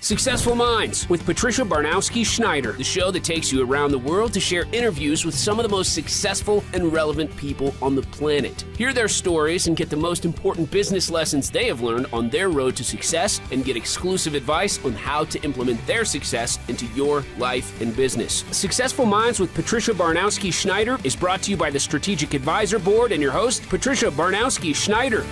Successful Minds with Patricia Boroniwski-Sheider, the show that takes you around the world to share interviews with some of the most successful and relevant people on the planet. Hear their stories and get the most important business lessons they have learned on their road to success and get exclusive advice on how to implement their success into your life and business. Successful Minds with Patricia Boroniwski-Sheider is brought to you by the Strategic Advisor Board and your host, Patricia Boroniwski-Sheider.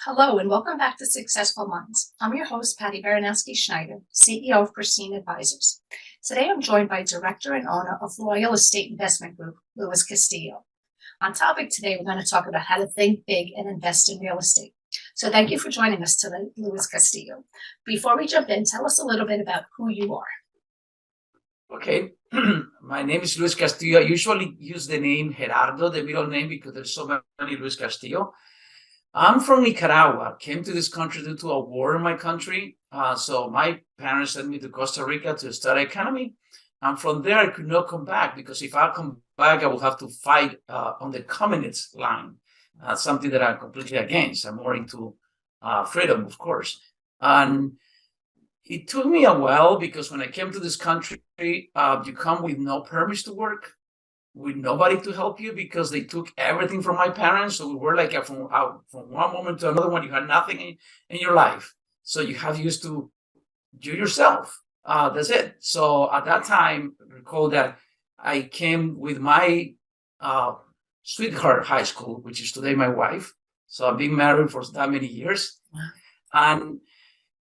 Hello and welcome back to Successful Minds. I'm your host, Patty Boroniwski-Sheider, CEO of Pristine Advisors. Today I'm joined by Director and Owner of Royal Estate Investment Group, Luis Castillo. On topic today, we're going to talk about how to think big and invest in real estate. So thank you for joining us today, Luis Castillo. Before we jump in, tell us a little bit about who you are. Okay, my name is Luis Castillo. I usually use the name Gerardo, the middle name, because there's so many Luis Castillo. I'm from Nicaragua. Came to this country due to a war in my country. So my parents sent me to Costa Rica to study economy. And from there, I could not come back because if I come back, I will have to fight on the communist line, something that I'm completely against. I'm more into freedom, of course. And it took me a while because when I came to this country, you come with no permits to work, with nobody to help you because they took everything from my parents. So we were like from one moment to another one, you had nothing in your life. So you have used to do yourself. That's it. So at that time, recall that I came with my sweetheart high school, which is today my wife. So I've been married for that many years. And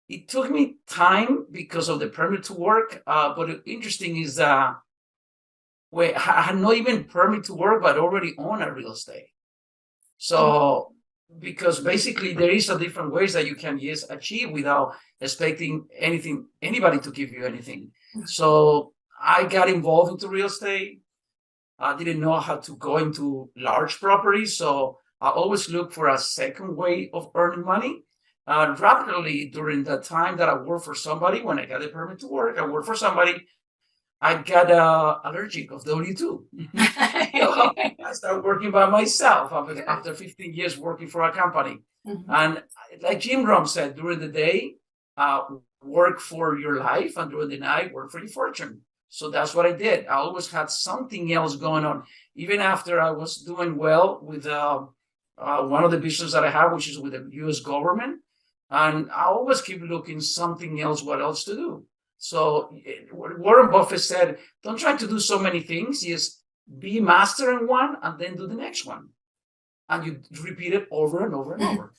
it took me time because of the permit to work. But interesting is that I had not even permit to work, but already own a real estate. So, because basically there is a different ways that you can achieve without expecting anybody to give you anything. So I got involved into real estate. I didn't know how to go into large properties. So I always look for a second way of earning money. Rapidly during the time that I worked for somebody, when I got a permit to work, I worked for somebody. I got allergic of W-2. So I started working by myself after 15 years working for a company. Mm-hmm. And like Jim Rohn said, during the day, work for your life, and during the night, work for your fortune. So that's what I did. I always had something else going on. Even after I was doing well with one of the businesses that I have, which is with the U.S. government. And I always keep looking something else, what else to do. So Warren Buffett said, don't try to do so many things. Just be master in one and then do the next one. And you repeat it over and over and over.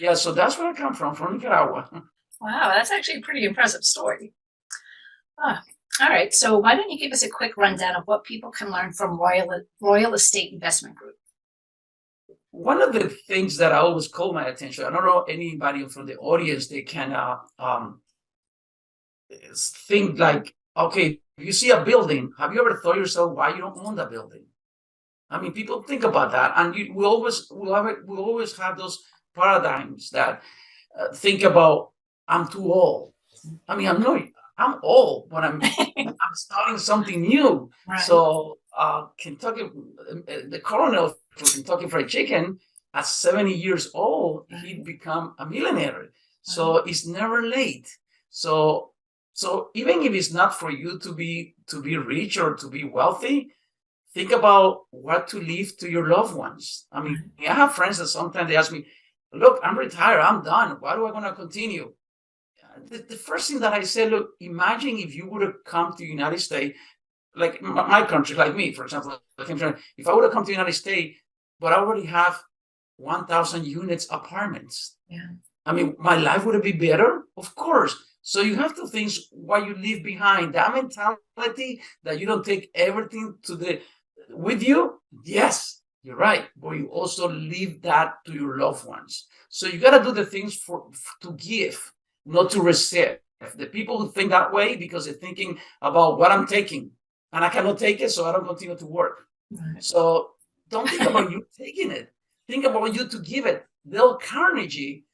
Yeah, so that's where I come from Nicaragua. Wow, that's actually a pretty impressive story. All right, so why don't you give us a quick rundown of what people can learn from Royal Estate Investment Group? One of the things that I always call my attention, I don't know anybody from the audience, they can think like, okay, if you see a building, have you ever thought yourself why you don't own that building? I mean, people think about that, and we always have those paradigms that think about I'm too old. I mean, I'm old, but I'm starting something new. Right. So Kentucky, the colonel for Kentucky Fried Chicken, at 70 years old, he'd become a millionaire. So it's never late. So even if it's not for you to be rich or to be wealthy, think about what to leave to your loved ones. I mean, I have friends that sometimes they ask me, look, I'm retired, I'm done. Why do I want to continue? The first thing that I said, look, imagine if you would have come to the United States, like my country, like me, for example, if I would have come to the United States, but I already have 1,000 units apartments. Yeah. I mean, my life would be better? Of course. So you have to think what you leave behind. That mentality that you don't take everything with you. Yes, you're right. But you also leave that to your loved ones. So you got to do the things to give, not to receive. The people who think that way because they're thinking about what I'm taking and I cannot take it, so I don't continue to work. Right. So don't think about you taking it. Think about you to give it. Dale Carnegie.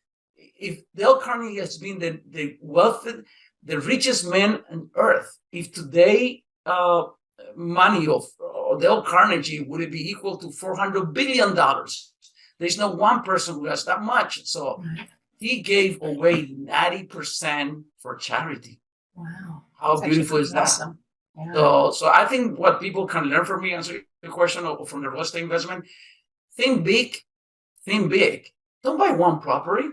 If Dale Carnegie has been the wealthy, the richest man on earth, if today money of Dale Carnegie would it be equal to $400 billion, There's no one person who has that much. So he gave away 90% for charity. Wow. How That's beautiful actually is that? awesome. Yeah. So I think what people can learn from me, answer the question from the real estate investment, think big, think big. Don't buy one property,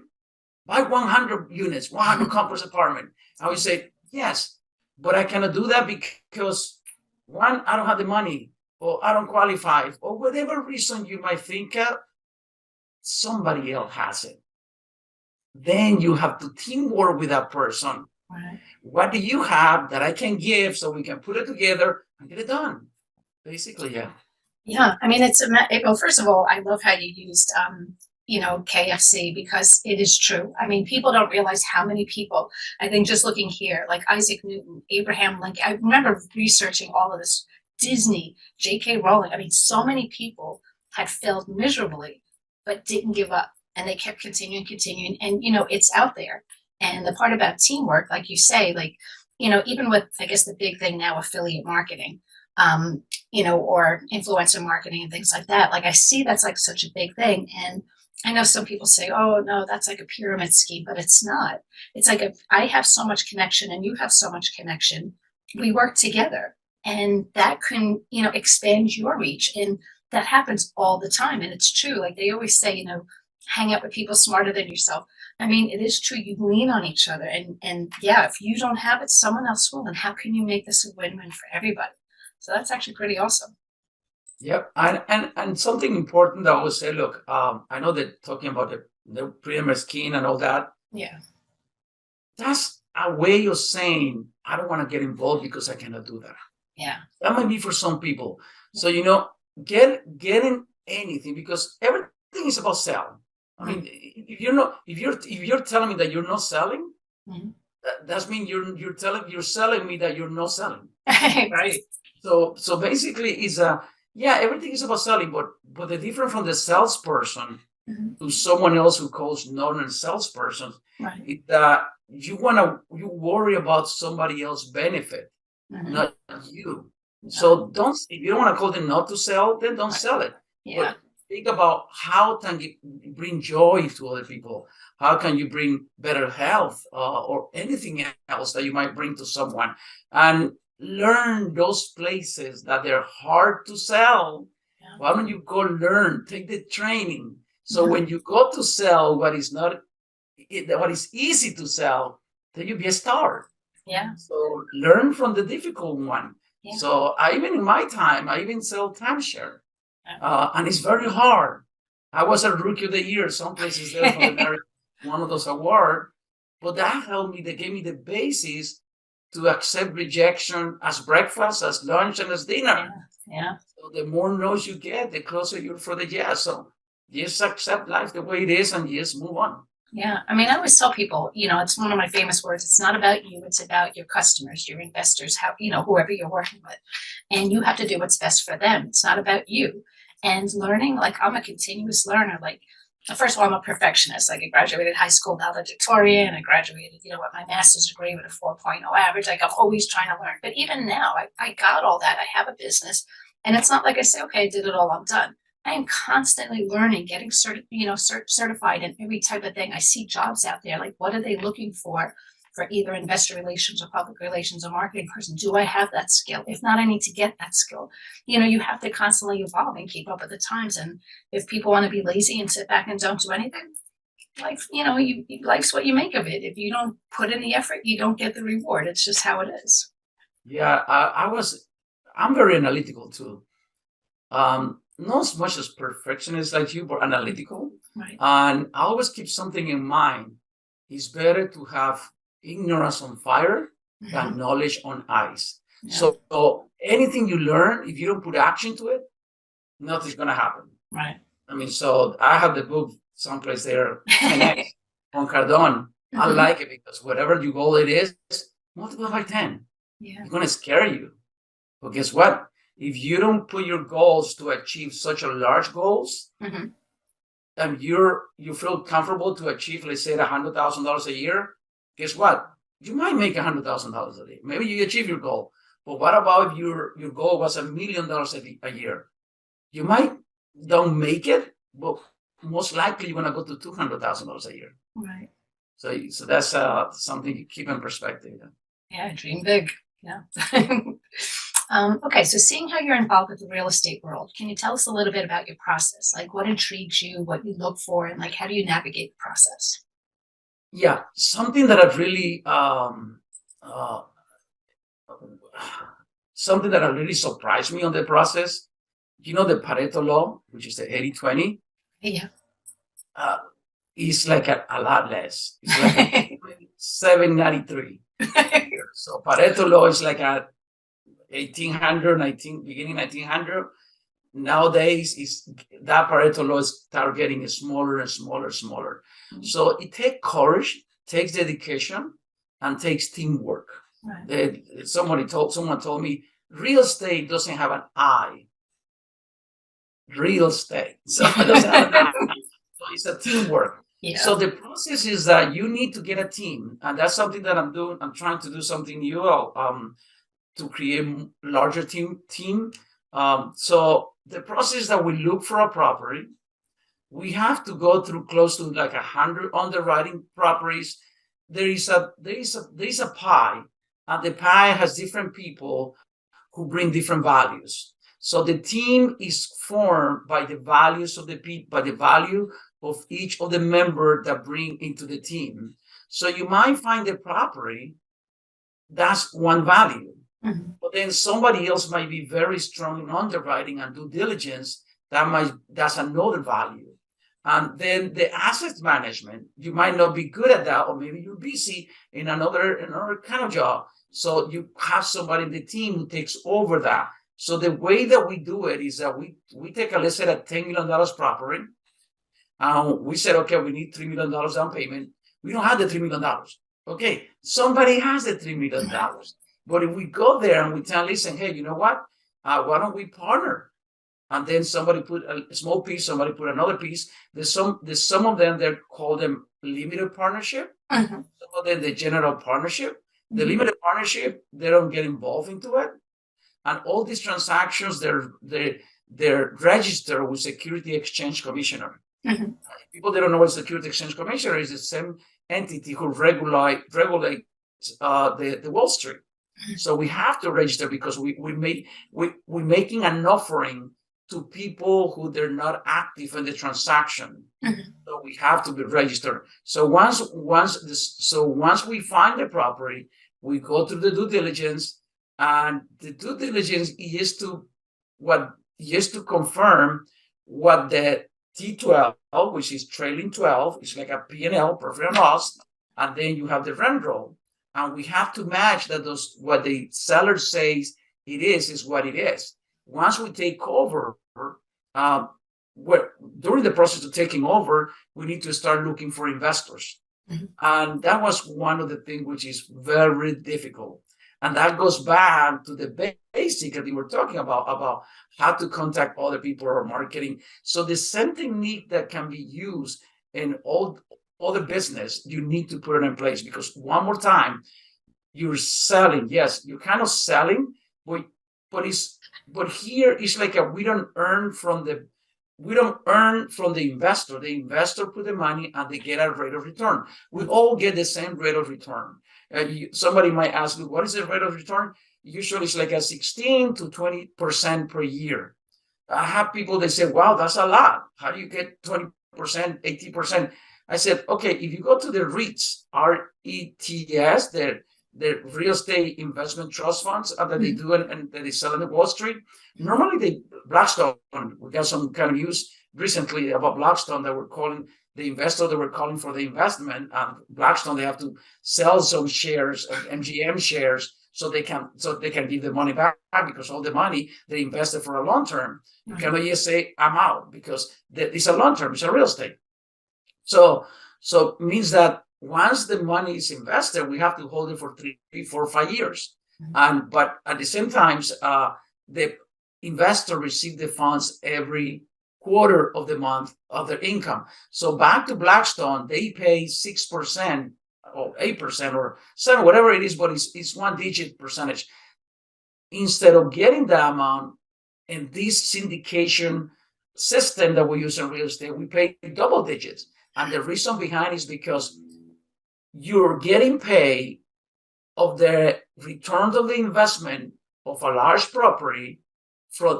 buy 100 units, 100 complex apartment. I would say, yes, but I cannot do that because one, I don't have the money, or I don't qualify, or whatever reason you might think of, somebody else has it. Then you have to teamwork with that person. Right. What do you have that I can give so we can put it together and get it done? Basically, yeah. Yeah, I mean, well, first of all, I love how you used, KFC, because it is true. I mean, people don't realize how many people, I think just looking here, like Isaac Newton, Abraham Lincoln, I remember researching all of this, Disney, J.K. Rowling. I mean, so many people had failed miserably, but didn't give up. And they kept continuing. And, it's out there. And the part about teamwork, like you say, like, even with, I guess, the big thing now, affiliate marketing, or influencer marketing and things like that. Like I see that's like such a big thing. And I know some people say, oh no, that's like a pyramid scheme, but it's not. It's like I have so much connection and you have so much connection. We work together and that can, expand your reach. And that happens all the time. And it's true. Like they always say, hang out with people smarter than yourself. I mean, it is true. You lean on each other. And yeah, if you don't have it, someone else will. And how can you make this a win-win for everybody? So that's actually pretty awesome. Yep. And something important that I would say, look, I know that talking about the pyramid scheme and all that. Yeah. That's a way of saying, I don't want to get involved because I cannot do that. Yeah. That might be for some people. So, getting anything, because everything is about selling. I mean, if you're telling me that you're not selling, that means you're selling me that you're not selling. Right. So basically it's everything is about selling, but the difference from the salesperson to someone else who calls not a salesperson, right, is that you worry about somebody else's benefit, not you. Yeah. So if you don't want to call them not to sell, then don't sell it. Yeah. But think about how can you bring joy to other people. How can you bring better health or anything else that you might bring to someone, and learn those places that they're hard to sell. Yeah. Why don't you go learn, take the training? So when you go to sell what is easy to sell, then you be a star. Yeah. So learn from the difficult one. Yeah. So even in my time, I even sell timeshare. And it's very hard. I was a rookie of the year. Some places there for one of those awards. But that helped me, they gave me the basis to accept rejection as breakfast, as lunch, and as dinner. Yeah. So the more no's you get, the closer you're for the yes. So just accept life the way it is and just move on. Yeah. I mean, I always tell people, it's one of my famous words. It's not about you. It's about your customers, your investors, whoever you're working with. And you have to do what's best for them. It's not about you. And learning, like I'm a continuous learner. Like, first of all, I'm a perfectionist. Like I graduated high school valedictorian. I graduated, with my master's degree with a 4.0 average. Like I'm always trying to learn. But even now, I got all that. I have a business. And it's not like I say, okay, I did it all, I'm done. I am constantly learning, getting certified in every type of thing. I see jobs out there. Like, what are they looking for either investor relations or public relations or marketing person? Do I have that skill? If not, I need to get that skill. You have to constantly evolve and keep up with the times. And if people want to be lazy and sit back and don't do anything, life, life's what you make of it. If you don't put in the effort, you don't get the reward. It's just how it is. Yeah, I'm very analytical too. Not as much as perfectionist like you, but analytical. Right. And I always keep something in mind. It's better to have ignorance on fire than knowledge on ice. Yeah. So anything you learn, if you don't put action to it, nothing's going to happen. Right. I mean, so I have the book someplace there, 10X on Cardone. I like it because whatever your goal it is, multiply by 10. Yeah. It's going to scare you. But guess what? If you don't put your goals to achieve such a large goals, and you feel comfortable to achieve, let's say, $100,000 a year, guess what? You might make $100,000 a year. Maybe you achieve your goal. But what about if your goal was $1 million a year? You might don't make it, but most likely you're going to go to $200,000 a year. Right. So that's something you keep in perspective. Yeah, dream big. Yeah. Okay, so seeing how you're involved with the real estate world, can you tell us a little bit about your process? Like what intrigues you, what you look for, and like how do you navigate the process? Yeah, something that I've really something that really surprised me on the process. You know the Pareto law, which is the 80-20, Yeah. is like a lot less. It's like a 793. So Pareto law is like a 1800, beginning 1900. Nowadays, is that Pareto law start getting smaller and smaller and smaller. So it takes courage, takes dedication, and takes teamwork. Right. Someone told me real estate doesn't have an I. Real estate, so it doesn't have an I. So it's a teamwork. Yeah. So the process is that you need to get a team, and that's something that I'm doing. I'm trying to do something new to create a larger team. So the process that we look for a property, we have to go through close to like 100 underwriting properties. There is a pie, and the pie has different people who bring different values. So the team is formed by the values of the people, by the value of each of the member that bring into the team. So you might find a property that's one value, but then somebody else might be very strong in underwriting and due diligence. That's another value. And then the asset management, you might not be good at that, or maybe you're busy in another kind of job. So you have somebody in the team who takes over that. So the way that we do it is that we take let's say a $10 million property. We said, okay, we need $3 million down payment. We don't have the $3 million. Okay, somebody has the $3 million. But if we go there and we tell, listen, hey, you know what? Why don't we partner? And then somebody put a small piece, somebody put another piece. There's some of them, they call them limited partnership. Some of them, the general partnership. The limited partnership, they don't get involved into it. And all these transactions, they're registered with Security Exchange Commissioner. People that don't know what Security Exchange Commissioner is, the same entity who regulates the Wall Street. So we have to register because we're making an offering to people who they're not active in the transaction. So we have to be registered. So once we find the property, we go through the due diligence, and the due diligence is to confirm what the T12, which is trailing 12, is like a P&L, profit and loss, and then you have the rent roll. And we have to match that what the seller says it is what it is. Once we take over, during the process of taking over, we need to start looking for investors. And that was one of the things which is very difficult. And that goes back to the basic that we were talking about how to contact other people or marketing. So the same technique that can be used in all other business, you need to put it in place, because one more time, you're selling. Yes, you're kind of selling, but here it's like we don't earn from the investor. The investor put the money and they get a rate of return. We all get the same rate of return. Somebody might ask me, what is the rate of return? Usually it's like a 16 to 20% per year. I have people that say, wow, that's a lot. How do you get 20%, 80%? I said, okay, if you go to the REITs, RETS, the real estate investment trust funds that they do and that they sell on the Wall Street, normally Blackstone, we got some kind of news recently about Blackstone that were calling the investor that were calling for the investment. Blackstone, they have to sell some shares, MGM shares, so they can give the money back, because all the money they invested for a long term. You cannot just say I'm out, because it's a long term, it's a real estate. So it means that once the money is invested, we have to hold it for 3, 4, 5 years. But at the same time, the investor receives the funds every quarter of the month of their income. So back to Blackstone, they pay 6% or 8% or 7%, whatever it is, but it's one digit percentage. Instead of getting that amount in this syndication system that we use in real estate, we pay double digits. And the reason behind is because you're getting paid of the return of the investment of a large property,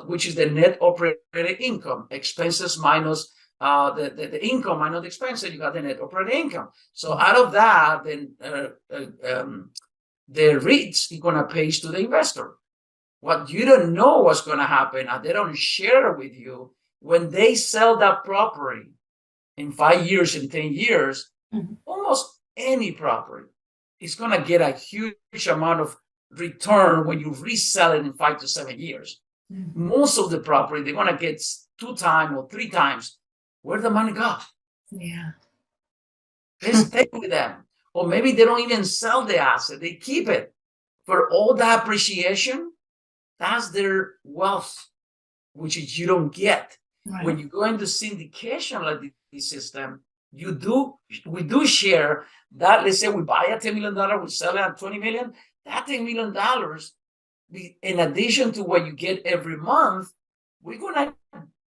which is the net operating income, expenses minus the income minus the expenses, you got the net operating income. So out of that, then the REITs are going to pay to the investor. What you don't know what's going to happen, and they don't share with you, when they sell that property in 5 years, in 10 years, almost any property is going to get a huge amount of return when you resell it in 5 to 7 years. Most of the property, they're going to get 2 times or 3 times where the money go. Yeah. They stay with them. Or maybe they don't even sell the asset. They keep it. For all the appreciation, that's their wealth, which is you don't get. Right. When you go into syndication like this system, we do share that. Let's say we buy a $10 million, we sell it at $20 million. That $10 million, in addition to what you get every month, we're going to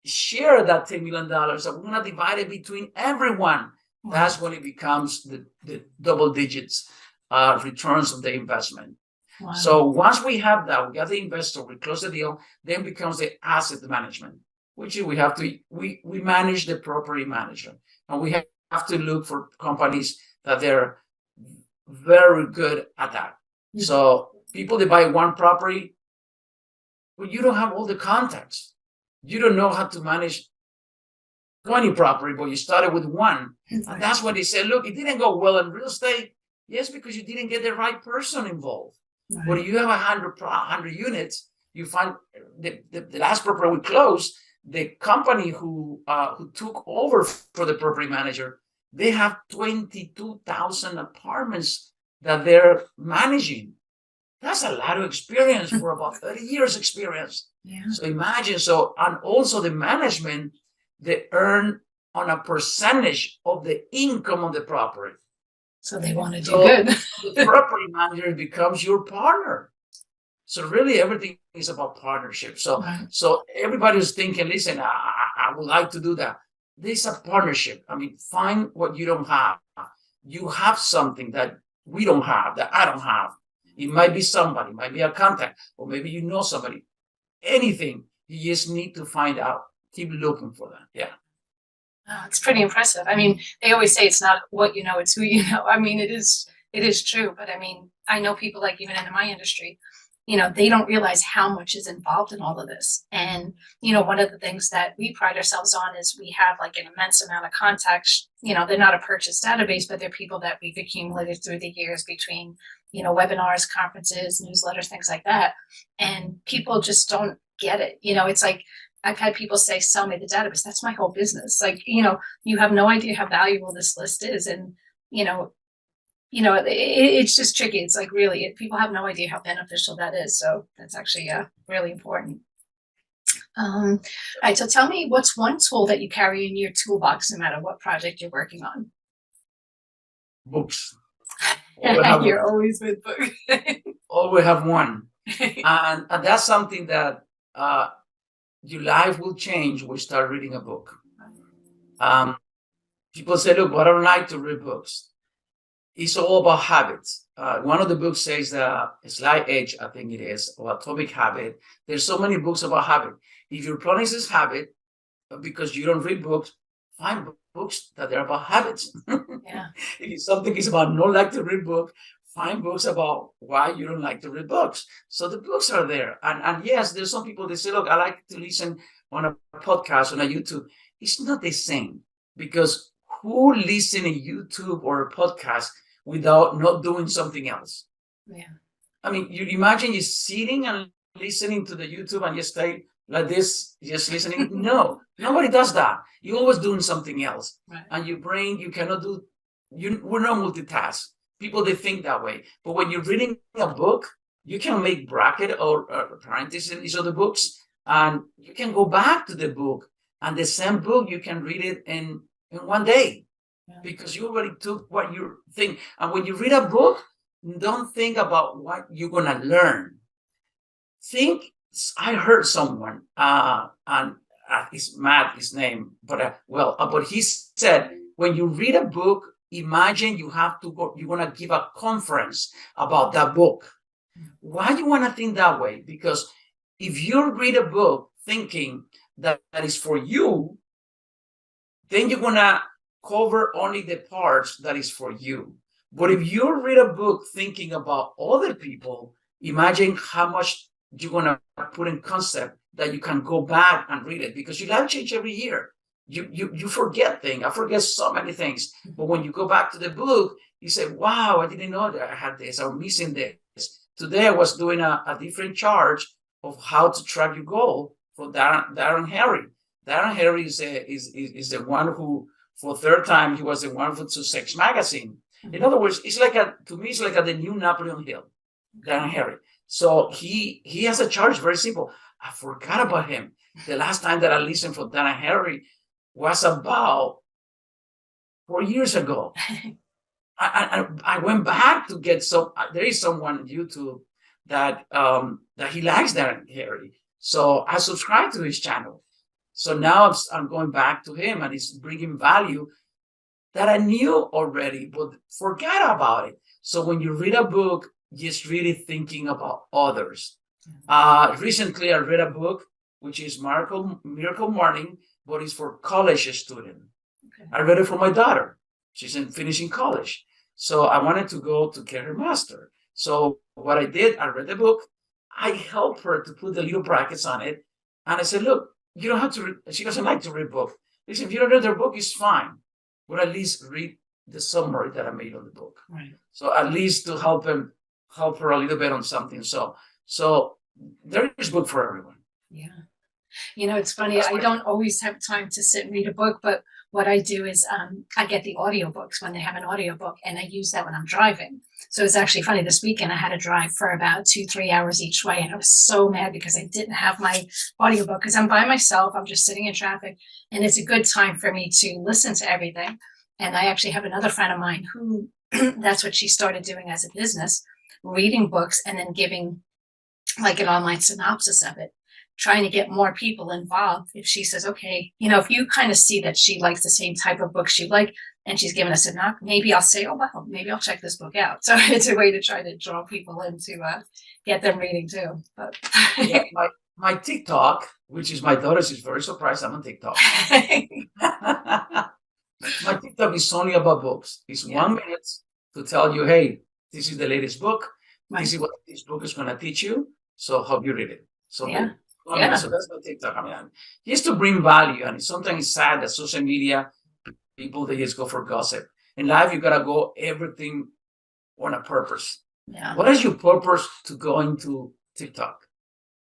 share that $10 million. So we're going to divide it between everyone. Wow. That's when it becomes the double digits returns on the investment. Wow. So once we have that, we got the investor, we close the deal, then becomes the asset management, which we have to, we manage the property management. And we have to look for companies that they're very good at that. Mm-hmm. So people that buy one property, well, you don't have all the contacts. You don't know how to manage 20 property, but you started with one. Right. And that's what they said, look, it didn't go well in real estate. Yes, because you didn't get the right person involved. Right. But if you have 100 units, you find the last property we closed, the company who took over for the property manager, they have 22,000 apartments that they're managing. That's a lot of experience for about 30 years experience. Yeah. So imagine, and also the management, they earn on a percentage of the income of the property. So they want to do good. The property manager becomes your partner. So really everything is about partnership. So, right. So everybody's thinking, listen, I would like to do that. This is a partnership. I mean, find what you don't have. You have something that we don't have, that I don't have. It might be somebody, it might be a contact, or maybe you know somebody. Anything, you just need to find out. Keep looking for that. Yeah. Oh, it's pretty impressive. I mean, they always say it's not what you know, it's who you know. I mean, it is true. But I mean, I know people like even in my industry, you know, they don't realize how much is involved in all of this. And, you know, one of the things that we pride ourselves on is we have like an immense amount of contacts. You know, they're not a purchase database, but they're people that we've accumulated through the years between, you know, webinars, conferences, newsletters, things like that. And people just don't get it. You know, it's like, I've had people say, sell me the database. That's my whole business. Like, you know, you have no idea how valuable this list is. And, it's just tricky. It's like really, people have no idea how beneficial that is. So that's actually really important. All right. So tell me, what's one tool that you carry in your toolbox, no matter what project you're working on? Books. You're always with books. Always have one. And that's something that your life will change when you start reading a book. People say, look, I don't like to read books. It's all about habits. One of the books says Slight Edge, I think it is, or Atomic Habit. There's so many books about habit. If your problem is this habit, because you don't read books, find books that are about habits. Yeah. If something is about not like to read books, find books about why you don't like to read books. So the books are there. And yes, there's some people that say, look, I like to listen on a podcast, on a YouTube. It's not the same, because who listens to YouTube or a podcast without not doing something else? Yeah. I mean, you imagine you sitting and listening to the YouTube and you stay like this, just listening. No, nobody does that. You're always doing something else. Right. And your brain, we're not multitask. People, they think that way. But when you're reading a book, you can make bracket or parentheses in each of the books, and you can go back to the book. And the same book, you can read it in one day, because you already took what you think. And when you read a book, don't think about what you're going to learn. I heard someone, and it's Matt, his name, but he said, when you read a book, imagine you have to go, you're going to give a conference about that book. Why do you want to think that way? Because if you read a book thinking that is for you, then you're going to cover only the parts that is for you. But if you read a book thinking about other people, imagine how much you're going to put in concept that you can go back and read it, because your life changes every year. You forget things. I forget so many things. But when you go back to the book, you say, wow, I didn't know that I had this. I'm missing this. Today I was doing a different charge of how to track your goal for Darren Harry. Darren Harry is the one who, for third time, he was the one for Sex Magazine. In other words, it's like the new Napoleon Hill, Darren Harry. So he has a charge, very simple. I forgot about him. The last time that I listened for Darren Harry was about 4 years ago. I went back to get there is someone on YouTube that he likes Darren Harry. So I subscribed to his channel. So now I'm going back to him, and it's bringing value that I knew already, but forgot about it. So when you read a book, just really thinking about others. Recently, I read a book, which is Miracle Morning, but it's for college students. Okay. I read it for my daughter. She's finishing college. So I wanted to go to get her master. So what I did, I read the book. I helped her to put the little brackets on it. And I said, look, you don't have to read. She doesn't like to read books. Listen, if you don't read their book, it's fine. But at least read the summary that I made on the book. Right. So at least to help her a little bit on something. So there is book for everyone. Yeah. You know, it's funny. I don't always have time to sit and read a book, but what I do is I get the audiobooks when they have an audiobook, and I use that when I'm driving. So it's actually funny. This weekend I had to drive for about 2-3 hours each way, and I was so mad because I didn't have my audiobook, because I'm by myself. I'm just sitting in traffic, and it's a good time for me to listen to everything. And I actually have another friend of mine who that's what she started doing as a business, reading books and then giving like an online synopsis of it, trying to get more people involved. If she says, okay, you know, if you kind of see that she likes the same type of books you like, and she's given us a knock, maybe I'll say, oh, well, maybe I'll check this book out. So it's a way to try to draw people in to get them reading too. But yeah, my TikTok, which is my daughter, she's very surprised I'm on TikTok. My TikTok is only about books. It's 1 minute to tell you, hey, this is the latest book. Right. This is what this book is going to teach you. So hope you read it. So so that's my TikTok. I mean, just to bring value. And sometimes it's sad that social media, people, they just go for gossip. In life, you got to go everything on a purpose. Yeah. What is your purpose to go into TikTok?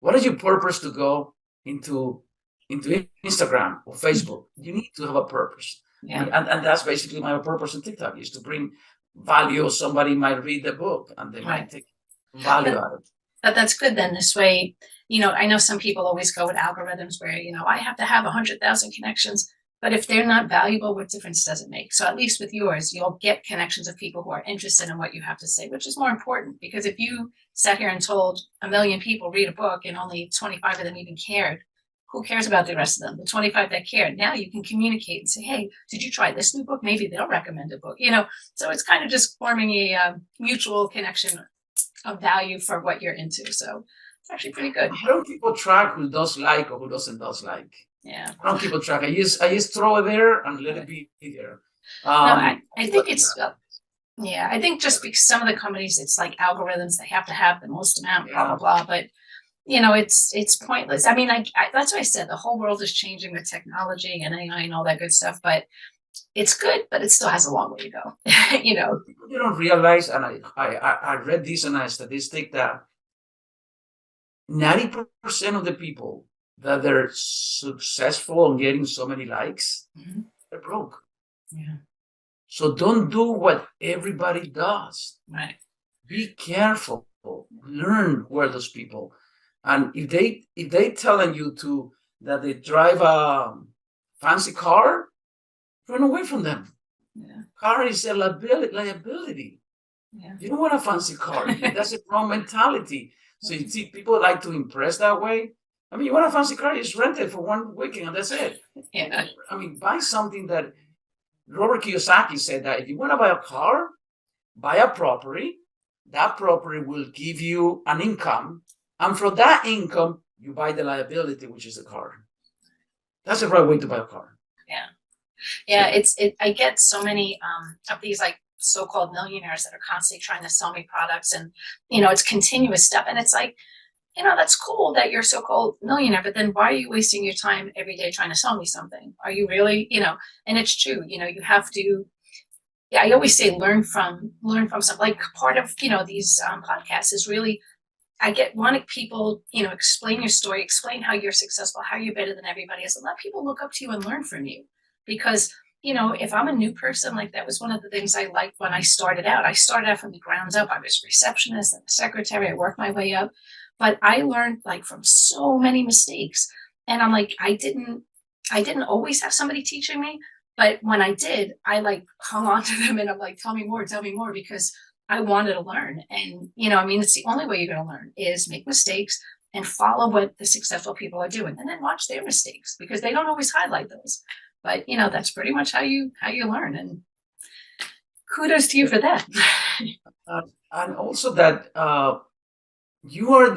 What is your purpose to go into Instagram or Facebook? You need to have a purpose. Yeah. And that's basically my purpose in TikTok, is to bring value. Somebody might read the book and they might take value out of it. But that's good then. This way, you know, I know some people always go with algorithms where, you know, I have to have 100,000 connections, but if they're not valuable, what difference does it make? So at least with yours, you'll get connections of people who are interested in what you have to say, which is more important, because if you sat here and told 1 million people read a book and only 25 of them even cared, who cares about the rest of them? The 25 that cared. Now you can communicate and say, hey, did you try this new book? Maybe they'll recommend a book, you know? So it's kind of just forming a mutual connection of value for what you're into. So it's actually pretty good. How do people track who does like or who doesn't like? Yeah. How do people track? I just throw it there and let it be there. No, I think it's, I think just because some of the companies, it's like algorithms, they have to have the most amount, blah, blah, blah. But you know, it's pointless. I mean, I that's what I said. The whole world is changing with technology and AI and all that good stuff. But it's good, but it still has a long way to go. You know, you don't realize, and I read this in a statistic that 90% of the people that they're successful in getting so many likes, they're broke. Yeah. So don't do what everybody does. Right. Be careful. Learn where those people. And if they telling you that they drive a fancy car, run away from them. Yeah. Car is a liability. Yeah. You don't want a fancy car. That's a wrong mentality. So you see, people like to impress that way. I mean, you want a fancy car, you just rent it for 1 weekend and that's it. Yeah. I mean, buy something that Robert Kiyosaki said that if you want to buy a car, buy a property. That property will give you an income. And from that income, you buy the liability, which is the car. That's the right way to buy a car. Yeah. Yeah. I get so many of these like so-called millionaires that are constantly trying to sell me products, and it's continuous stuff. And it's like, that's cool that you're a so-called millionaire, but then why are you wasting your time every day trying to sell me something? Are you really, and it's true, you have to, yeah, I always say learn from something. Like part of, these podcasts is really, wanting people, explain your story, explain how you're successful, how you're better than everybody else, and let people look up to you and learn from you. Because, if I'm a new person, like that was one of the things I liked when I started out. I started out from the ground up. I was a receptionist and a secretary. I worked my way up. But I learned like from so many mistakes. And I'm like, I didn't always have somebody teaching me. But when I did, I like hung on to them and I'm like, tell me more, because I wanted to learn. And, it's the only way you're going to learn is make mistakes and follow what the successful people are doing, and then watch their mistakes, because they don't always highlight those. But, that's pretty much how you learn. And kudos to you for that. And also that you are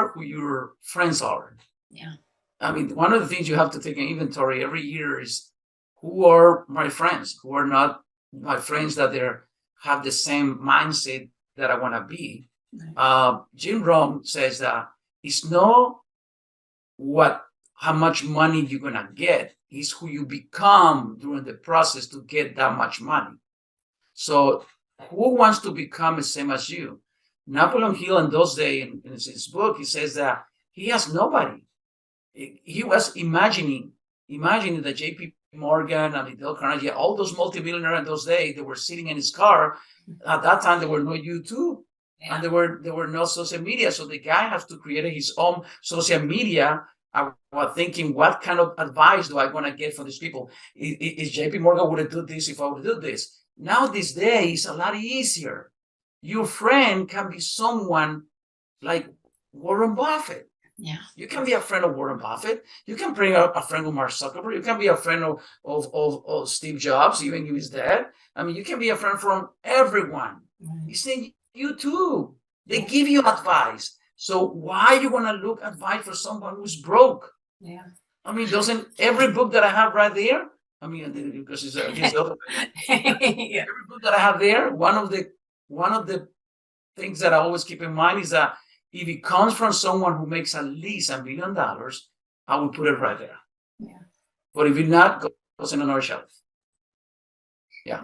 who your friends are. Yeah. I mean, one of the things you have to take an inventory every year is who are my friends, who are not my friends that they have the same mindset that I want to be. Right. Jim Rohn says that it's not how much money you're gonna get, it's who you become during the process to get that much money. So who wants to become the same as you? Napoleon Hill in those days, in his book, he says that he has nobody. He was imagining that J.P. Morgan and Dale Carnegie, all those multimillionaires in those days, they were sitting in his car. At that time, there were no YouTube, and there were no social media. So the guy has to create his own social media. I was thinking, what kind of advice do I want to get from these people? Is J.P. Morgan would have done this if I would do this? Now, these days, a lot easier. Your friend can be someone like Warren Buffett. Yeah. You can be a friend of Warren Buffett. You can bring up a friend of Mark Zuckerberg. You can be a friend of Steve Jobs, even if he's dead. I mean, you can be a friend from everyone. Right. He's saying you too. They give you advice. So why you want to look advice for someone who's broke? Yeah. I mean, doesn't every book that I have right there? I mean, because it's the other. Yeah. Every book that I have there, one of the things that I always keep in mind is that if it comes from someone who makes at least $1 million, I will put it right there. Yeah. But if it not, goes in another shelf. Yeah.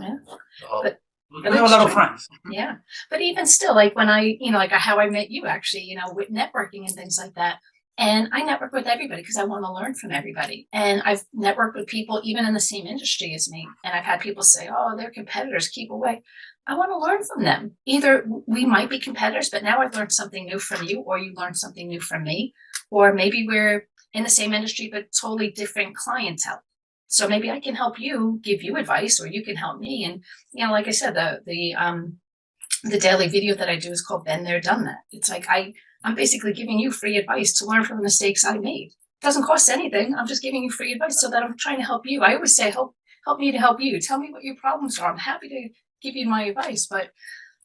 So, I have a lot of friends. Yeah. But even still, like when I, like how I met you actually, with networking and things like that. And I network with everybody because I want to learn from everybody. And I've networked with people even in the same industry as me. And I've had people say, oh, they're competitors, keep away. I want to learn from them. Either we might be competitors, but now I've learned something new from you, or you learned something new from me, or maybe we're in the same industry, but totally different clientele. So maybe I can help you, give you advice, or you can help me. And, like I said, the daily video that I do is called Been There, Done That. It's like, I'm basically giving you free advice to learn from the mistakes I made. It doesn't cost anything. I'm just giving you free advice so that I'm trying to help you. I always say, help me to help you. Tell me what your problems are. I'm happy to give you my advice. But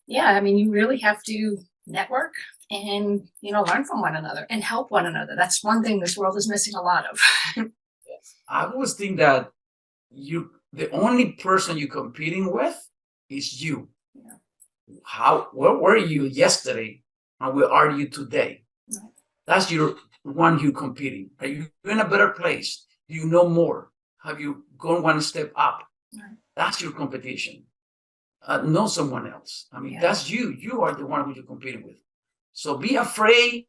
yeah, I mean, you really have to network and, learn from one another and help one another. That's one thing this world is missing a lot of. I always think that the only person you're competing with is you. Yeah. Where were you yesterday and where are you today? Right. That's your one you're competing. Are you in a better place? Do you know more? Have you gone one step up? Right. That's your competition. Know someone else. I mean, that's you. You are the one who you're competing with. So be afraid.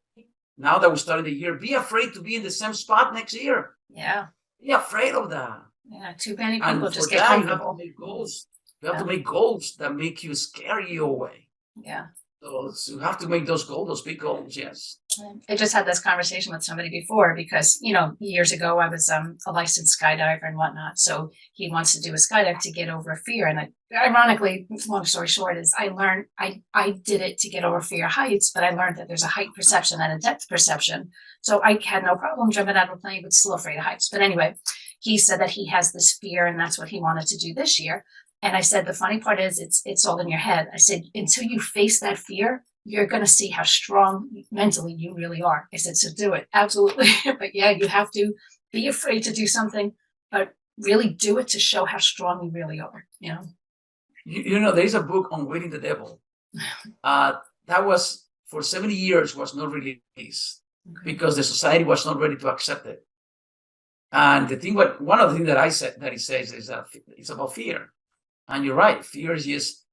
Now that we started the year, be afraid to be in the same spot next year. Yeah. Be afraid of that. Yeah. Too many people And just for get that, comfortable. you have to make goals. You have to make goals that make you scare you away. Yeah. So you have to make those goals, those big goals. Yes. I just had this conversation with somebody before because, years ago I was a licensed skydiver and whatnot. So he wants to do a skydive to get over fear. And ironically, long story short, is I learned I did it to get over fear of heights, but I learned that there's a height perception and a depth perception. So I had no problem jumping out of a plane, but still afraid of heights. But anyway, he said that he has this fear and that's what he wanted to do this year. And I said, the funny part is it's all in your head. I said, until you face that fear, you're going to see how strong mentally you really are. I said, so do it. Absolutely. But yeah, you have to be afraid to do something, but really do it to show how strong you really are. There is a book on winning the devil. That was for 70 years was not released because the society was not ready to accept it. And one of the things that he says is that it's about fear. And you're right. Fear is just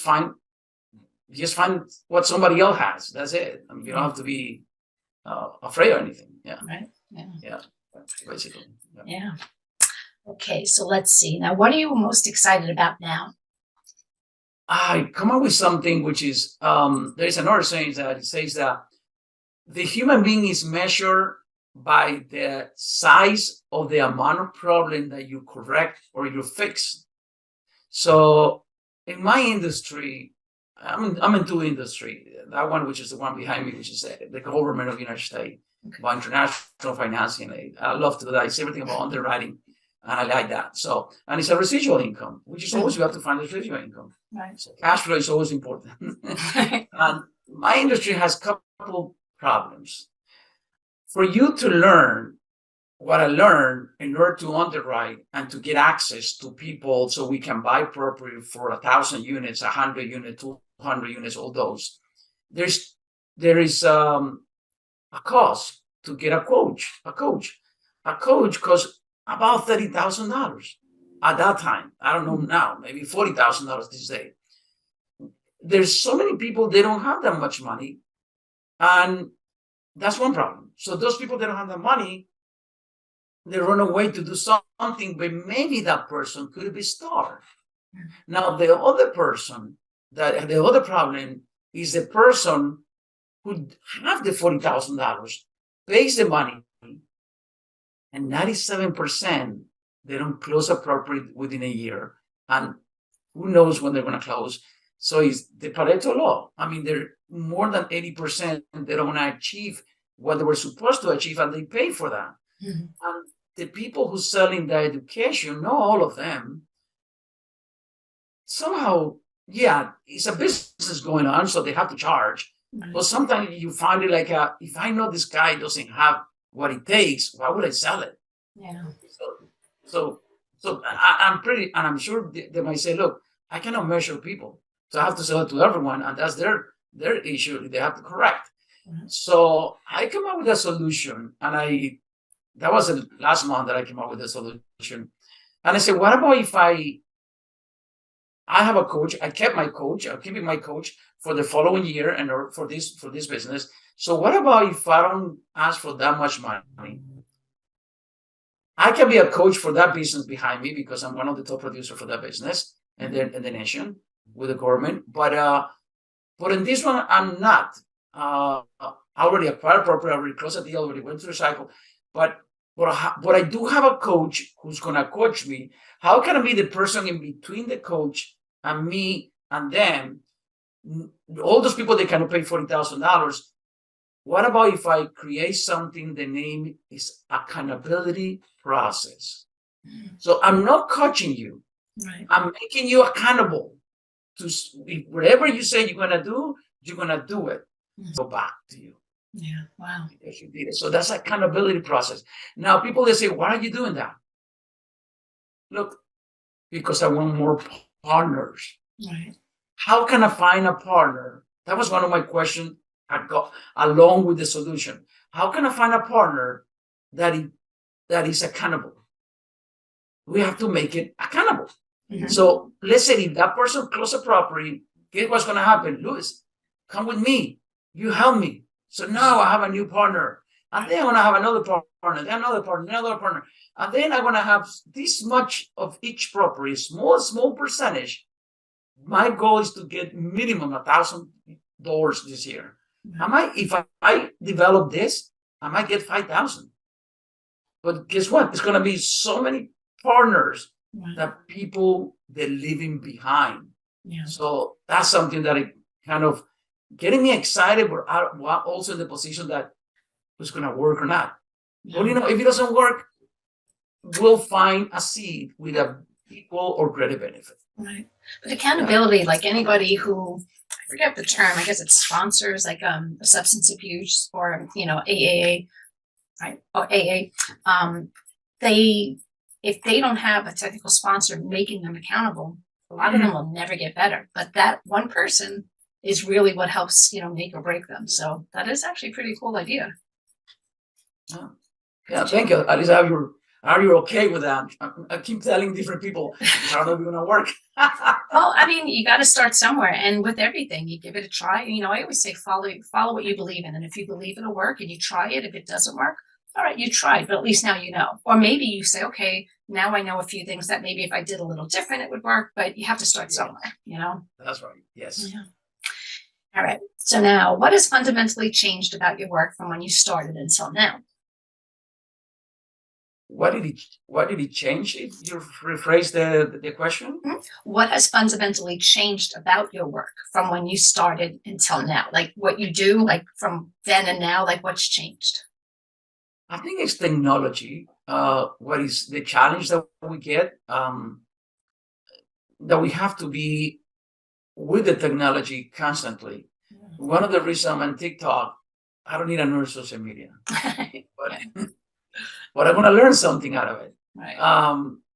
find what somebody else has. That's it. You don't have to be afraid of anything. Yeah. Right. Yeah. Basically. Yeah. Okay. So let's see. Now, what are you most excited about now? I come up with something which is there's another saying that it says that the human being is measured by the size of the amount of problem that you correct or you fix. So in my industry, I'm in two industry. That one, which is the one behind me, which is the government of the United States, about international financing. I love to do that. It's everything about underwriting, and I like that. So, and it's a residual income, which is always you have to find a residual income. Right. So cash flow is always important. And my industry has a couple problems. For you to learn what I learned in order to underwrite and to get access to people so we can buy property for 1,000 units, 100 units, 200 units, all those, there is a cost to get a coach. A coach costs about $30,000 at that time. I don't know now, maybe $40,000 this day. There's so many people, they don't have that much money. And that's one problem. So those people that don't have the money, they run away to do something, but maybe that person could be starved. Now, the other problem is the person who have the $40,000, pays the money, and 97% they don't close a property within a year, and who knows when they're going to close. So it's the Pareto law. They're more than 80%. They don't want to achieve what they were supposed to achieve, and they pay for that. Mm-hmm. And the people who selling the education, not all of them, somehow, it's a business going on, so they have to charge. Mm-hmm. But sometimes you find it like, if I know this guy doesn't have what it takes, why would I sell it? Yeah. So I'm sure they might say, look, I cannot measure people, so I have to sell it to everyone, and that's their issue. They have to correct. Mm-hmm. So I come up with a solution, and that was the last month that I came up with a solution. And I said, what about if I have a coach? I kept my coach. I'm keeping my coach for the following year and for this business. So what about if I don't ask for that much money? I can be a coach for that business behind me because I'm one of the top producers for that business and the nation with the government. But in this one, I'm not. I already acquired property, I already closed a deal, already went through the cycle. But I do have a coach who's going to coach me. How can I be the person in between the coach and me and them? All those people, they cannot pay $40,000. What about if I create something? The name is accountability process. So I'm not coaching you. Right. I'm making you accountable to whatever you say you're going to do, you're going to do it. Go back to you. Yeah. Wow. Because you did it. So that's accountability process. Now, people, they say, why are you doing that? Look, because I want more partners. Right. How can I find a partner? That was one of my questions I got along with the solution. How can I find a partner that is accountable? We have to make it accountable. Mm-hmm. So let's say if that person closes a property, guess what's going to happen? Luis, come with me. You help me. So now I have a new partner. And then I'm going to have another partner, then another partner, another partner. And then I'm going to have this much of each property, small percentage my goal is to get minimum $1,000 this year. If I develop this, I might get 5,000. But guess what? There's going to be so many partners that people they're leaving behind. Yeah. So that's something that it kind of getting me excited, but also in the position that it's going to work or not. But if it doesn't work, we'll find a seed with a equal or greater benefit. Right. But accountability, like anybody who, I forget the term, I guess it's sponsors, like substance abuse or, AAA, right? Or AA. If they don't have a technical sponsor making them accountable, a lot of them will never get better. But that one person is really what helps, make or break them. So that is actually a pretty cool idea. Yeah, thank you. At least are you okay with that? I keep telling different people, I don't know if it's going to work. Well, I mean, you got to start somewhere. And with everything, you give it a try. I always say follow what you believe in. And if you believe it'll work and you try it, if it doesn't work, all right, you tried, but at least now you know. Or maybe you say, okay, now I know a few things that maybe if I did a little different, it would work. But you have to start somewhere, That's right. Yes. Yeah. All right. So now, what has fundamentally changed about your work from when you started until now? What did it change? If you rephrase the question? What has fundamentally changed about your work from when you started until now? Like what you do, like from then and now, like what's changed? I think it's technology. What is the challenge that we get? That we have to be with the technology constantly. One of the reasons I'm on TikTok, I don't need another social media. But I'm going to learn something out of it. Right.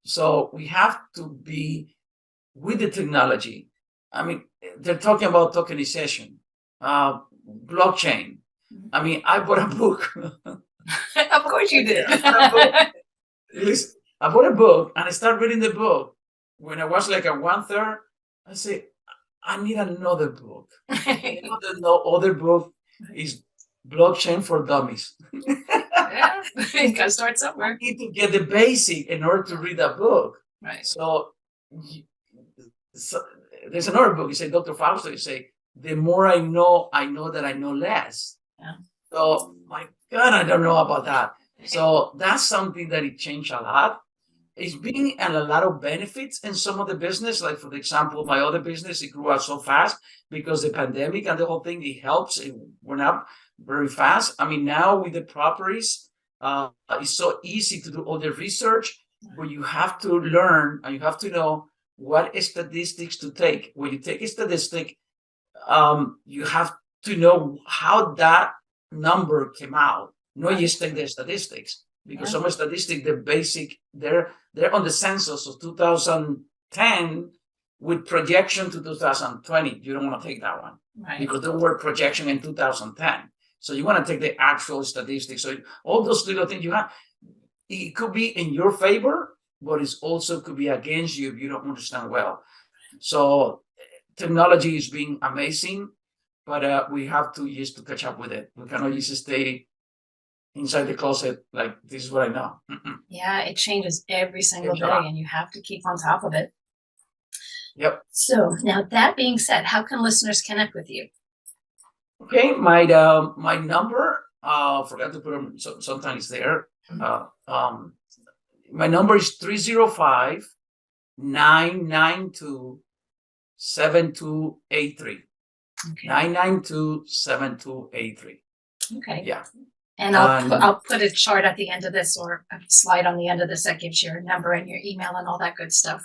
So we have to be with the technology. I mean, they're talking about tokenization, blockchain. I mean, I bought a book. Of course you did. I bought a book and I started reading the book. When I was like a 1/3, I say, I need another book. The other book is Blockchain for Dummies. Yeah, you gotta start somewhere. You need to get the basic in order to read that book. Right. So there's another book. You say, Dr. Fausto, you say, the more I know that I know less. Yeah. So my God, I don't know about that. So that's something that it changed a lot. It's been a lot of benefits in some of the business. Like, for example, my other business, it grew out so fast because the pandemic and the whole thing, it helps. It went up very fast. I mean, now with the properties, it's so easy to do all the research, but you have to learn and you have to know what statistics to take. When you take a statistic, you have to know how that number came out. Not just take the statistics, because some statistics, the basic, they're on the census of 2010 with projection to 2020. You don't want to take that one, because there were projection in 2010. So you want to take the actual statistics. So all those little things you have, it could be in your favor, but it also could be against you if you don't understand well. So technology is being amazing, but we have to just to catch up with it. We cannot just stay inside the closet like, this is what I know. Yeah, it changes every single day, and you have to keep on top of it. Yep. So now, that being said, how can listeners connect with you? Okay, my number, forgot to put them, so sometimes it's there. My number is 305-992-7283. 992-7283. Okay. Yeah. And I'll put a chart at the end of this, or a slide on the end of this that gives your number and your email and all that good stuff.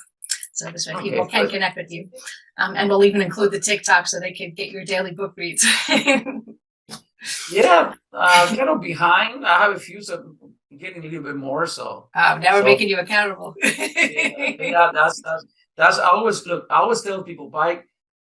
So this way people can connect with you. And we'll even include the TikTok so they can get your daily book reads. Yeah, kind of behind. I have a few, so I'm getting a little bit more. So now we're making you accountable. Yeah, that's I always tell people,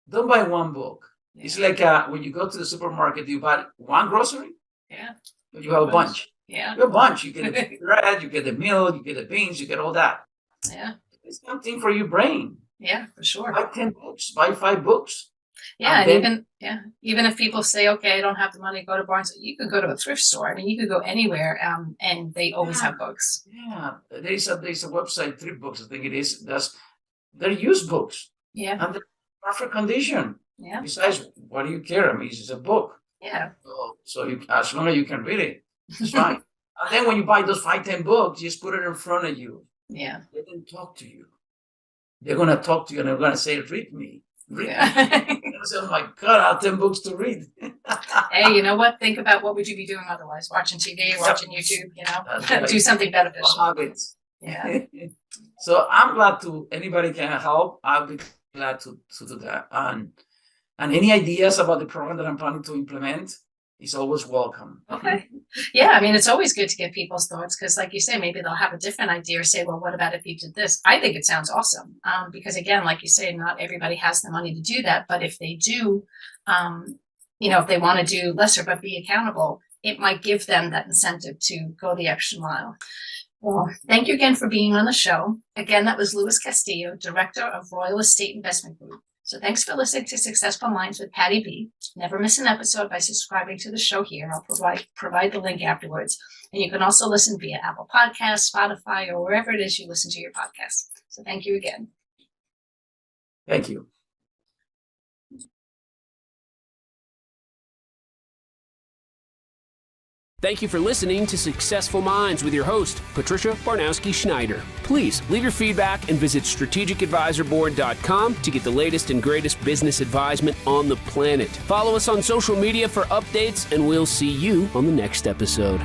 don't buy one book. Yeah. It's like when you go to the supermarket, you buy one grocery. Yeah. But you have a bunch. Yeah. You have a bunch. You get the bread, you get the milk, you get the beans, you get all that. Yeah. It's something for your brain. Yeah, for sure. Buy 10 books, buy 5 books. Yeah, and even if people say, okay, I don't have the money, go to Barnes, you could go to a thrift store. I mean, you could go anywhere, and they always have books. Yeah, there's a website, Thrift Books, I think it is. They're used books. Yeah. And perfect condition. Yeah. Besides, what do you care? I mean, it's a book. Yeah. So as long as you can read it, it's fine. And then when you buy those 5-10 books, just put it in front of you. Yeah. Let them talk to you. They're going to talk to you and they're going to say, read me. Read Yeah. me. I said, oh my God, I have 10 books to read. Hey, you know what? Think about what would you be doing otherwise? Watching TV, watching YouTube, Right. do something beneficial. Habits. Yeah. So I'm glad anybody can help. I'll be glad to do that. And any ideas about the program that I'm planning to implement is always welcome. Okay. Yeah, I mean, it's always good to get people's thoughts because, like you say, maybe they'll have a different idea or say, well, what about if you did this? I think it sounds awesome because, again, like you say, not everybody has the money to do that. But if they do, if they want to do lesser but be accountable, it might give them that incentive to go the extra mile. Well, thank you again for being on the show. Again, that was Luis Castillo, Director of Royal Estate Investment Group. So thanks for listening to Successful Minds with Patty B. Never miss an episode by subscribing to the show here. I'll provide the link afterwards. And you can also listen via Apple Podcasts, Spotify, or wherever it is you listen to your podcast. So thank you again. Thank you. Thank you for listening to Successful Minds with your host, Patricia Boroniwski-Sheider. Please leave your feedback and visit strategicadvisorboard.com to get the latest and greatest business advisement on the planet. Follow us on social media for updates, and we'll see you on the next episode.